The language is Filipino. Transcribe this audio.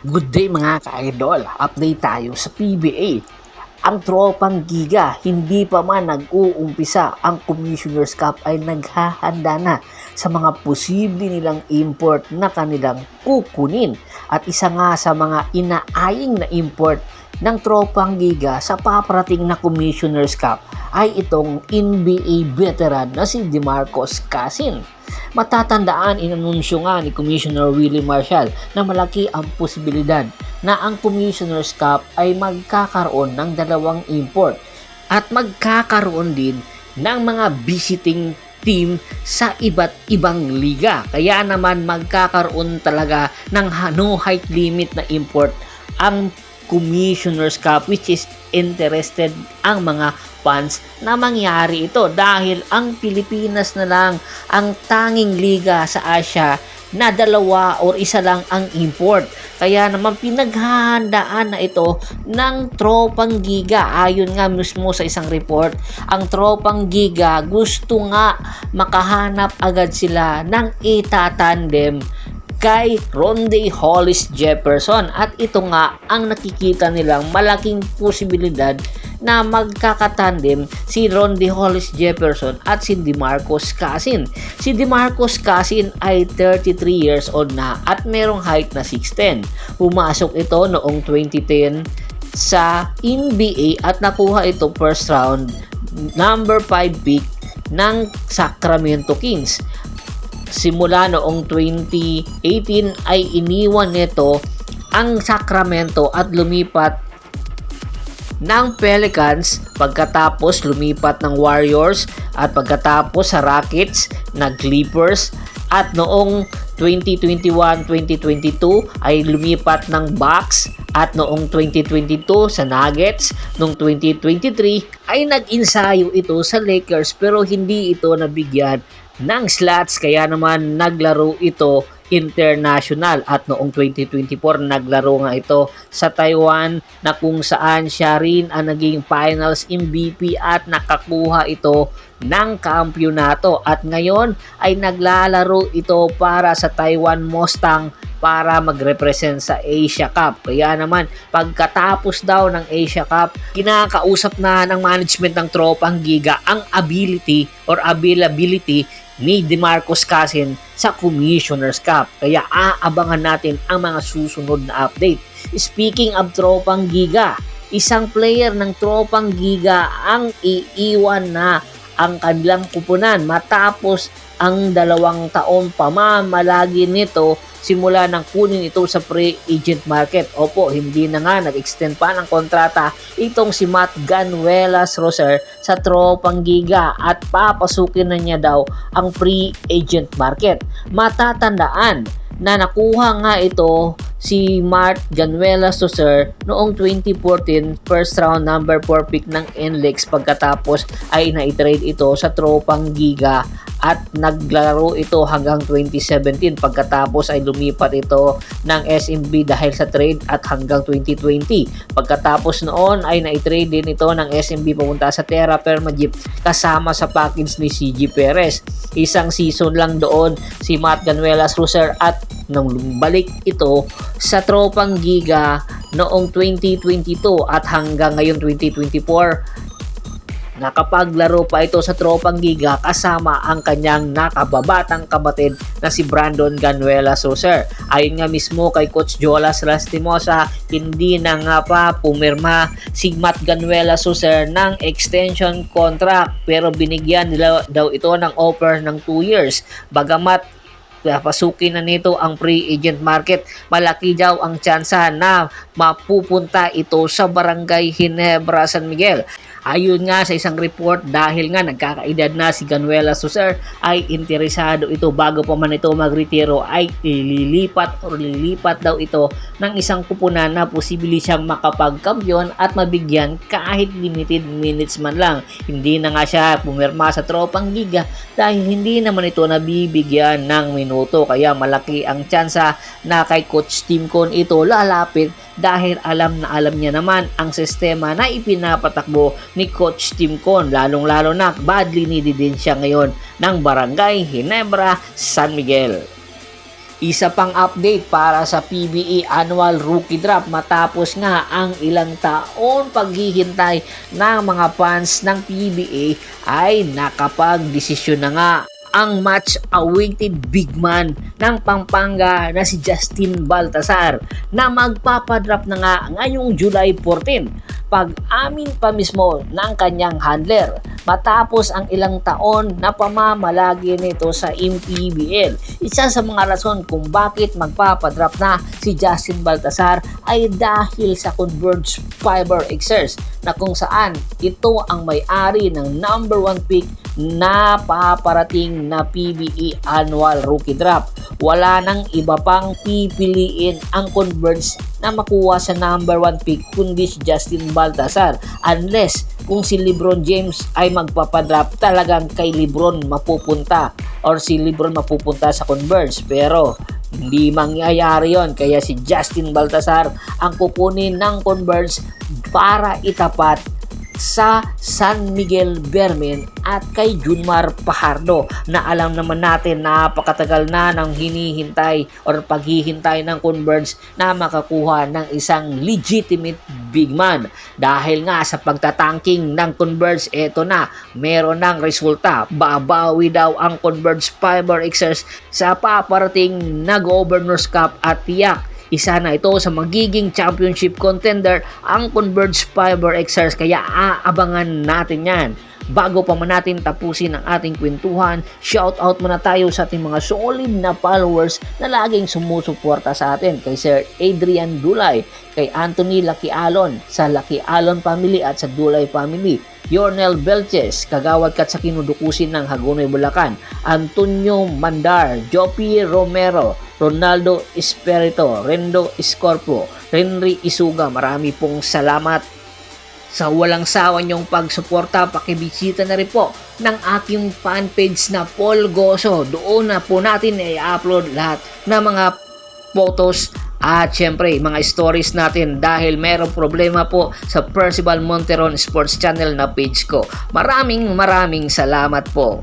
Good day mga ka-idol, update tayo sa PBA. Ang tropang Giga, hindi pa man nag-uumpisa ang Commissioner's Cup ay naghahanda na sa mga posible nilang import na kanilang kukunin. At isa nga sa mga inaaying na import ng tropang Giga sa paparating na Commissioner's Cup ay itong NBA veteran na si DeMarcus Cousins. Matatandaan, inanunsyo nga ni Commissioner Willie Marshall na malaki ang posibilidad na ang Commissioner's Cup ay magkakaroon ng dalawang import at magkakaroon din ng mga visiting team sa iba't ibang liga. Kaya naman magkakaroon talaga ng no height limit na import ang Commissioner's Cup, which is interested ang mga fans na mangyari ito dahil ang Pilipinas na lang ang tanging liga sa Asia na dalawa or isa lang ang import. Kaya naman pinaghahandaan na ito ng tropang Giga. Ayon nga mismo sa isang report, ang tropang Giga gusto nga makahanap agad sila ng itatandem kay Ronde Hollis Jefferson, at ito nga ang nakikita nilang malaking posibilidad na magkakatandem si Ronde Hollis Jefferson at si DeMarcus Cousins. Si DeMarcus Cousins ay 33 years old na at merong height na 6'10". Pumasok ito noong 2010 sa NBA at nakuha ito first round number 5 pick ng Sacramento Kings. Simula noong 2018 ay iniwan nito ang Sacramento at lumipat ng Pelicans, pagkatapos lumipat ng Warriors, at pagkatapos sa Rockets, nag Clippers, at noong 2021-2022 ay lumipat ng Bucks, at noong 2022 sa Nuggets. Noong 2023 ay nag-ensayo ito sa Lakers pero hindi ito nabigyan ng slots, kaya naman naglaro ito international, at noong 2024 naglaro nga ito sa Taiwan na kung saan siya rin ang naging finals MVP at nakakuha ito ng kampyonato, at ngayon ay naglalaro ito para sa Taiwan Mustang para mag-represent sa Asia Cup. Kaya naman pagkatapos daw ng Asia Cup, kinakausap na ng management ng tropang Giga ang ability or availability ni DeMarcus Cousins sa Commissioner's Cup. Kaya aabangan natin ang mga susunod na update. Speaking of tropang Giga, isang player ng tropang Giga ang iiwan na ang kanilang kupunan matapos ang 2 taon pamamalagi nito simula nang kunin ito sa free agent market. Opo, hindi na nga nag-extend pa ng kontrata itong si Matt Ganuelas Roser sa tropang Giga at papasukin na niya daw ang free agent market. Matatandaan na nakuha nga ito si Matt Ganuelas Roser noong 2014 first round number 4 pick ng NLEX, pagkatapos ay na-trade ito sa tropang Giga at naglaro ito hanggang 2017, pagkatapos ay lumipat ito ng SMB dahil sa trade at hanggang 2020. Pagkatapos noon ay na-trade din ito ng SMB papunta sa Terra Firma Jeep kasama sa package ni CG Perez. Isang season lang doon si Matt Ganuelas Roser at nang balik ito sa tropang Giga noong 2022 at hanggang ngayon 2024 nakapaglaro pa ito sa tropang Giga kasama ang kanyang nakababatang kapatid na si Brandon Ganuelas Roser. Ayon nga mismo kay Coach Jolas Lastimosa, hindi na nga pa pumirma si Matt Ganuelas Roser ng extension contract pero binigyan nila daw ito ng offer ng 2 years. Bagamat pasukin na nito ang free agent market, malaki daw ang tsansa na mapupunta ito sa Barangay Ginebra, San Miguel. Ayon nga sa isang report, dahil nga nagkakaedad na si Ganuelas Roser ay interesado ito bago pa man ito magretiro ay lilipat daw ito ng isang kupunan na posible siyang makapagkampiyon at mabigyan kahit limited minutes man lang. Hindi na nga siya pumirma sa tropang Giga dahil hindi naman ito nabibigyan ng minuto, kaya malaki ang tsansa na kay Coach Tim Con ito lalapit dahil alam niya naman ang sistema na ipinapatakbo ni Coach Tim Con, lalong-lalo na badly needed din siya ngayon ng Barangay Ginebra, San Miguel. Isa pang update para sa PBA Annual Rookie Draft matapos nga ang ilang taon paghihintay ng mga fans ng PBA ay nakapag-desisyon na nga ang much-awaited big man ng Pampanga na si Justin Baltasar na magpapadraft na nga ngayong July 14. Pag-amin pa mismo ng kanyang handler matapos ang ilang taon na pamamalagi nito sa MPBL. Isa sa mga rason kung bakit magpapadraft na si Justin Baltasar ay dahil sa Converge Fiber Xers na kung saan ito ang may-ari ng number 1 pick na paparating na PBA Annual Rookie Draft. Wala nang iba pang pipiliin ang Converge na makuha sa number 1 pick kundi si Justin Baltasar, unless kung si LeBron James ay magpapadraft, talagang kay LeBron mapupunta or si LeBron mapupunta sa Converge, pero hindi mangyayari yon, kaya si Justin Baltasar ang kukunin ng Converge para itapat sa San Miguel Bermen at kay Junmar Pajardo na alam naman natin napakatagal na ng hinihintay or paghihintay ng Converge na makakuha ng isang legitimate big man. Dahil nga sa pagtatanking ng Converge, eto na, meron ng resulta. Babawi daw ang Converge Fiber Xers sa paparating na Governor's Cup at tiyak isa na ito sa magiging championship contender ang Converge Fiber Xers, kaya aabangan natin yan. Bago pa man natin tapusin ang ating kwentuhan, shoutout muna tayo sa ating mga solid na followers na laging sumusuporta sa atin, kay Sir Adrian Dulay, kay Anthony Laquialon, sa Laquialon family at sa Dulay family, Yornel Belches, Kagawad Kat sa Kinudukusin ng Hagonoy, Bulacan, Antonio Mandar, Joppy Romero, Ronaldo Espirito, Rendo Escorpo, Henry Isuga. Marami pong salamat sa walang sawa niyong pagsuporta. Pakibisita na rin po ng aking fanpage na Paul Goso. Doon na po natin i-upload lahat ng mga photos at syempre mga stories natin dahil merong problema po sa Percival Monteron Sports Channel na page ko. Maraming salamat po.